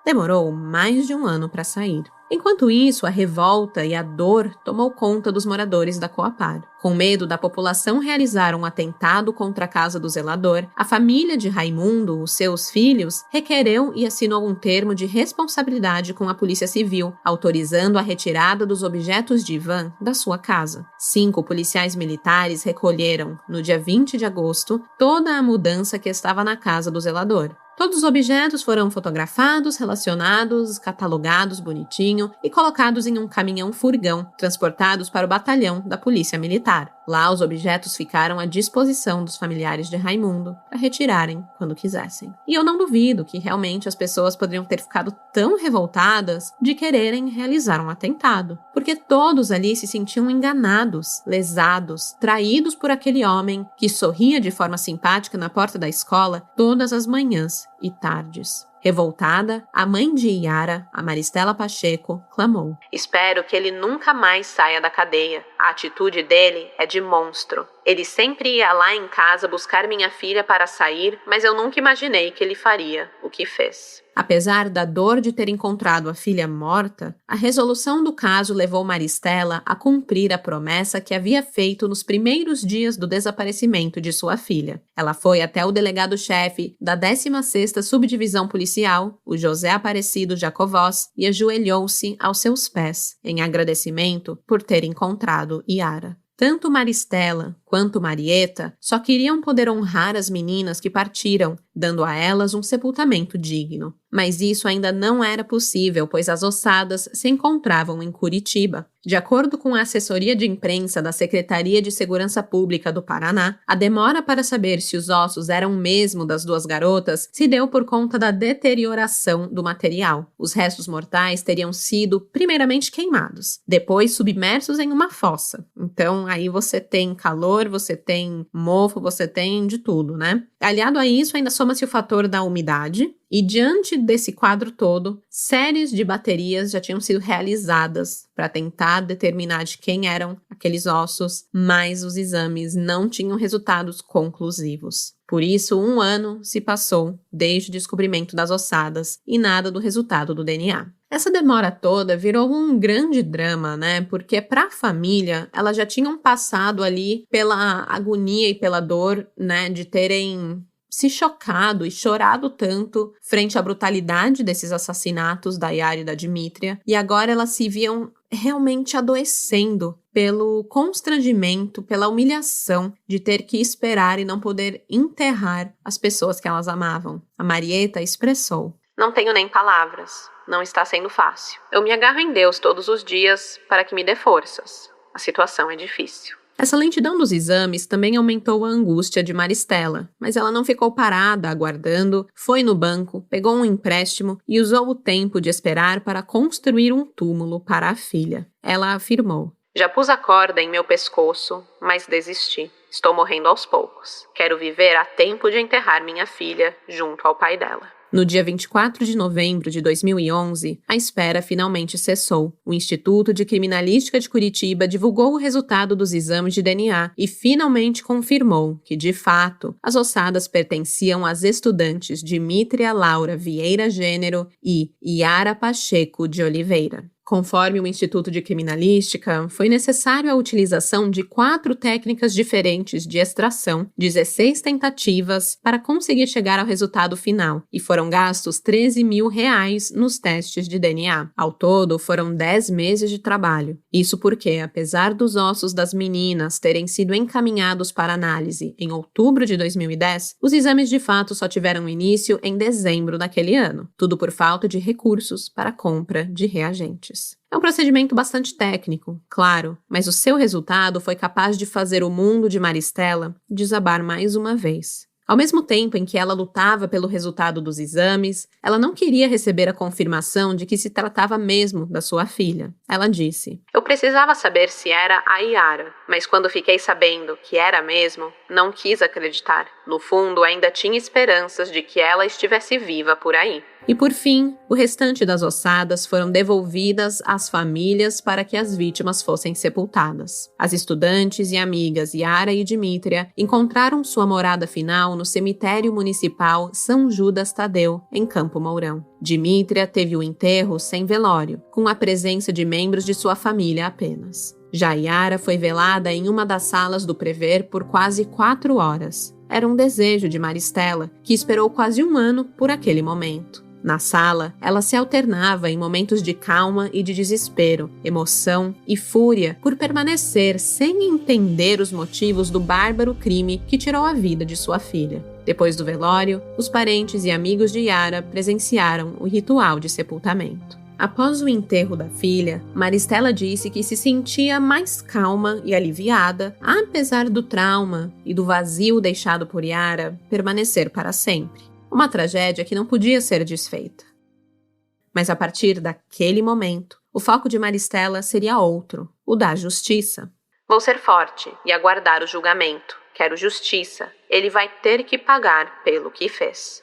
demorou mais de 1 ano para sair. Enquanto isso, a revolta e a dor tomou conta dos moradores da Coapar. Com medo da população realizar um atentado contra a casa do zelador, a família de Raimundo, os seus filhos, requereu e assinou um termo de responsabilidade com a Polícia Civil, autorizando a retirada dos objetos de Ivan da sua casa. 5 policiais militares recolheram, no dia 20 de agosto, toda a mudança que estava na casa do zelador. Todos os objetos foram fotografados, relacionados, catalogados bonitinho e colocados em um caminhão-furgão, transportados para o batalhão da Polícia Militar. Lá, os objetos ficaram à disposição dos familiares de Raimundo para retirarem quando quisessem. E eu não duvido que realmente as pessoas poderiam ter ficado tão revoltadas de quererem realizar um atentado, porque todos ali se sentiam enganados, lesados, traídos por aquele homem que sorria de forma simpática na porta da escola todas as manhãs e tardes. Revoltada, a mãe de Yara, a Maristela Pacheco, clamou: Espero que ele nunca mais saia da cadeia. A atitude dele é de monstro. Ele sempre ia lá em casa buscar minha filha para sair, mas eu nunca imaginei que ele faria o que fez. Apesar da dor de ter encontrado a filha morta, a resolução do caso levou Maristela a cumprir a promessa que havia feito nos primeiros dias do desaparecimento de sua filha. Ela foi até o delegado-chefe da 16ª Subdivisão Policial, o José Aparecido Jacovós, e ajoelhou-se aos seus pés, em agradecimento por ter encontrado Yara. Tanto Maristela quanto Marieta só queriam poder honrar as meninas que partiram, dando a elas um sepultamento digno. Mas isso ainda não era possível, pois as ossadas se encontravam em Curitiba. De acordo com a assessoria de imprensa da Secretaria de Segurança Pública do Paraná, a demora para saber se os ossos eram mesmo das 2 garotas se deu por conta da deterioração do material. Os restos mortais teriam sido primeiramente queimados, depois submersos em uma fossa. Então aí você tem calor, você tem mofo, você tem de tudo, né? Aliado a isso, ainda soma-se o fator da umidade, e diante desse quadro todo, séries de baterias já tinham sido realizadas para tentar determinar de quem eram aqueles ossos, mas os exames não tinham resultados conclusivos. Por isso, 1 ano se passou desde o descobrimento das ossadas e nada do resultado do DNA. Essa demora toda virou um grande drama, né? Porque para a família, elas já tinham passado ali pela agonia e pela dor, né, de terem se chocado e chorado tanto frente à brutalidade desses assassinatos da Yara e da Dmítria, e agora elas se viam realmente adoecendo pelo constrangimento, pela humilhação de ter que esperar e não poder enterrar as pessoas que elas amavam. A Marieta expressou: Não tenho nem palavras. Não está sendo fácil. Eu me agarro em Deus todos os dias para que me dê forças. A situação é difícil. Essa lentidão dos exames também aumentou a angústia de Maristela, mas ela não ficou parada aguardando, foi no banco, pegou um empréstimo e usou o tempo de esperar para construir um túmulo para a filha. Ela afirmou: Já pus a corda em meu pescoço, mas desisti. Estou morrendo aos poucos. Quero viver a tempo de enterrar minha filha junto ao pai dela. No dia 24 de novembro de 2011, a espera finalmente cessou. O Instituto de Criminalística de Curitiba divulgou o resultado dos exames de DNA e finalmente confirmou que, de fato, as ossadas pertenciam às estudantes Dmítria Laura Vieira Gênero e Yara Pacheco de Oliveira. Conforme o Instituto de Criminalística, foi necessário a utilização de 4 técnicas diferentes de extração, 16 tentativas, para conseguir chegar ao resultado final, e foram gastos R$13 mil nos testes de DNA. Ao todo, foram 10 meses de trabalho. Isso porque, apesar dos ossos das meninas terem sido encaminhados para análise em outubro de 2010, os exames de fato só tiveram início em dezembro daquele ano, tudo por falta de recursos para a compra de reagentes. É um procedimento bastante técnico, claro, mas o seu resultado foi capaz de fazer o mundo de Maristela desabar mais uma vez. Ao mesmo tempo em que ela lutava pelo resultado dos exames, ela não queria receber a confirmação de que se tratava mesmo da sua filha. Ela disse: Eu precisava saber se era a Yara, mas quando fiquei sabendo que era mesmo, não quis acreditar. No fundo, ainda tinha esperanças de que ela estivesse viva por aí. E por fim, o restante das ossadas foram devolvidas às famílias para que as vítimas fossem sepultadas. As estudantes e amigas Yara e Dmítria encontraram sua morada final no cemitério municipal São Judas Tadeu, em Campo Mourão. Dmítria teve o enterro sem velório, com a presença de membros de sua família apenas. Já Yara foi velada em uma das salas do Prever por quase 4 horas. Era um desejo de Maristela, que esperou quase 1 ano por aquele momento. Na sala, ela se alternava em momentos de calma e de desespero, emoção e fúria por permanecer sem entender os motivos do bárbaro crime que tirou a vida de sua filha. Depois do velório, os parentes e amigos de Yara presenciaram o ritual de sepultamento. Após o enterro da filha, Maristela disse que se sentia mais calma e aliviada, apesar do trauma e do vazio deixado por Yara permanecer para sempre. Uma tragédia que não podia ser desfeita. Mas a partir daquele momento, o foco de Maristela seria outro, o da justiça. Vou ser forte e aguardar o julgamento. Quero justiça. Ele vai ter que pagar pelo que fez.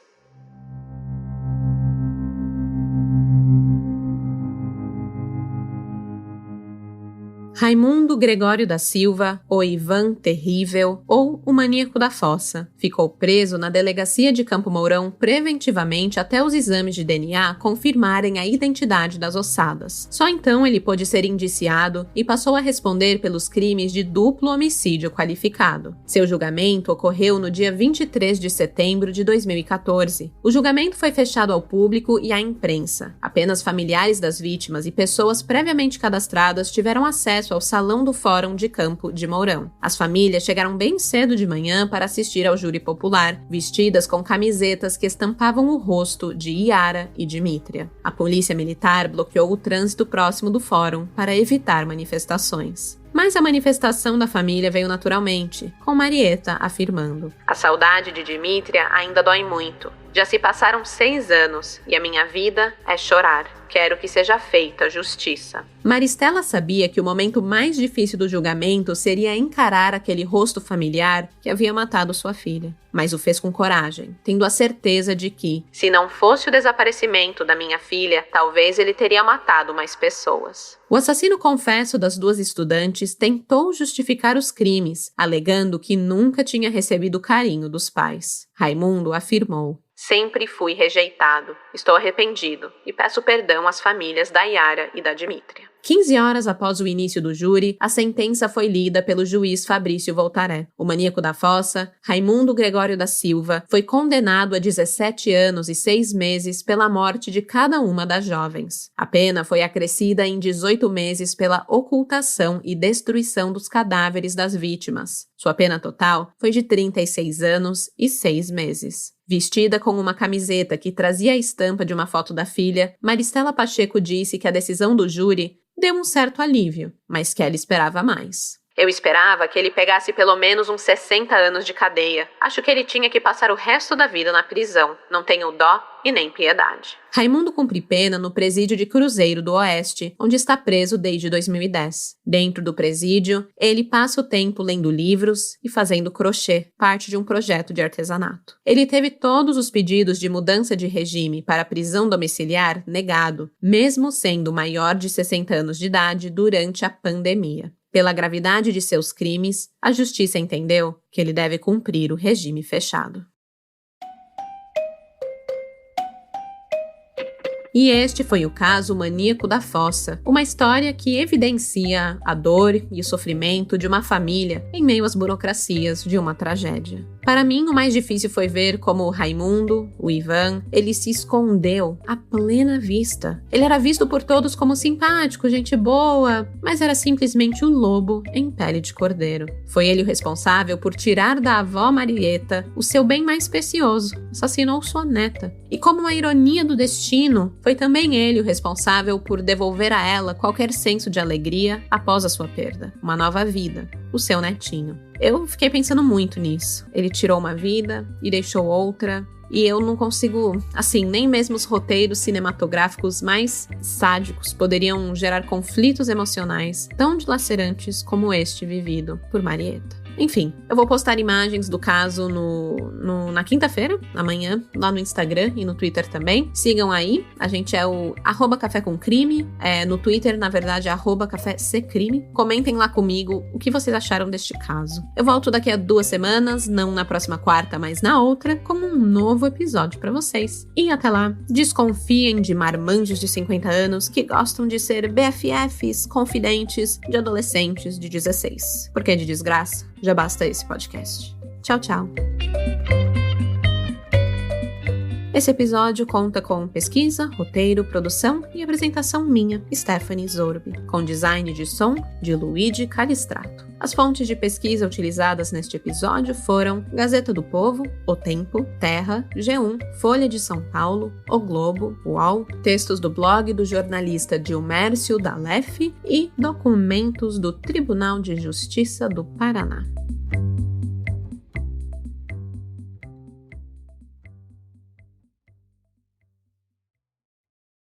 Raimundo Gregório da Silva, o Ivan Terrível, ou o Maníaco da Fossa, ficou preso na delegacia de Campo Mourão preventivamente até os exames de DNA confirmarem a identidade das ossadas. Só então ele pôde ser indiciado e passou a responder pelos crimes de duplo homicídio qualificado. Seu julgamento ocorreu no dia 23 de setembro de 2014. O julgamento foi fechado ao público e à imprensa. Apenas familiares das vítimas e pessoas previamente cadastradas tiveram acesso ao Salão do Fórum de Campo de Mourão. As famílias chegaram bem cedo de manhã para assistir ao júri popular, vestidas com camisetas que estampavam o rosto de Yara e Dmítria. A polícia militar bloqueou o trânsito próximo do fórum para evitar manifestações. Mas a manifestação da família veio naturalmente, com Marieta afirmando: A saudade de Dmítria ainda dói muito. Já se passaram 6 anos e a minha vida é chorar. Quero que seja feita justiça. Maristela sabia que o momento mais difícil do julgamento seria encarar aquele rosto familiar que havia matado sua filha. Mas o fez com coragem, tendo a certeza de que, se não fosse o desaparecimento da minha filha, talvez ele teria matado mais pessoas. O assassino confesso das 2 estudantes tentou justificar os crimes, alegando que nunca tinha recebido o carinho dos pais. Raimundo afirmou: Sempre fui rejeitado. Estou arrependido e peço perdão às famílias da Yara e da Dmítria. 15 horas após o início do júri, a sentença foi lida pelo juiz Fabrício Voltaré. O maníaco da fossa, Raimundo Gregório da Silva, foi condenado a 17 anos e 6 meses pela morte de cada uma das jovens. A pena foi acrescida em 18 meses pela ocultação e destruição dos cadáveres das vítimas. Sua pena total foi de 36 anos e 6 meses. Vestida com uma camiseta que trazia a estampa de uma foto da filha, Maristela Pacheco disse que a decisão do júri deu um certo alívio, mas que ela esperava mais. Eu esperava que ele pegasse pelo menos uns 60 anos de cadeia. Acho que ele tinha que passar o resto da vida na prisão. Não tenho dó e nem piedade. Raimundo cumpre pena no presídio de Cruzeiro do Oeste, onde está preso desde 2010. Dentro do presídio, ele passa o tempo lendo livros e fazendo crochê, parte de um projeto de artesanato. Ele teve todos os pedidos de mudança de regime para prisão domiciliar negado, mesmo sendo maior de 60 anos de idade durante a pandemia. Pela gravidade de seus crimes, a justiça entendeu que ele deve cumprir o regime fechado. E este foi o caso Maníaco da Fossa, uma história que evidencia a dor e o sofrimento de uma família em meio às burocracias de uma tragédia. Para mim, o mais difícil foi ver como o Raimundo, o Ivan, ele se escondeu à plena vista. Ele era visto por todos como simpático, gente boa, mas era simplesmente o lobo em pele de cordeiro. Foi ele o responsável por tirar da avó Marieta o seu bem mais precioso, assassinou sua neta. E como uma ironia do destino, foi também ele o responsável por devolver a ela qualquer senso de alegria após a sua perda, uma nova vida, o seu netinho. Eu fiquei pensando muito nisso. Ele tirou uma vida e deixou outra, e eu não consigo, nem mesmo os roteiros cinematográficos mais sádicos poderiam gerar conflitos emocionais tão dilacerantes como este vivido por Marieta. Enfim, eu vou postar imagens do caso na quinta-feira, amanhã, lá no Instagram e no Twitter também. Sigam aí, a gente é o @cafécomcrime, no Twitter, na verdade, é @caféccrime. Comentem lá comigo o que vocês acharam deste caso. Eu volto daqui a 2 semanas, não na próxima quarta, mas na outra, com um novo episódio pra vocês. E até lá, desconfiem de marmanjos de 50 anos que gostam de ser BFFs, confidentes de adolescentes de 16. Porque de desgraça, já basta esse podcast. Tchau, tchau. Esse episódio conta com pesquisa, roteiro, produção e apresentação minha, Stephanie Zorbi, com design de som de Luigi Calistrato. As fontes de pesquisa utilizadas neste episódio foram Gazeta do Povo, O Tempo, Terra, G1, Folha de São Paulo, O Globo, UOL, textos do blog do jornalista Dilmércio Dalef e documentos do Tribunal de Justiça do Paraná.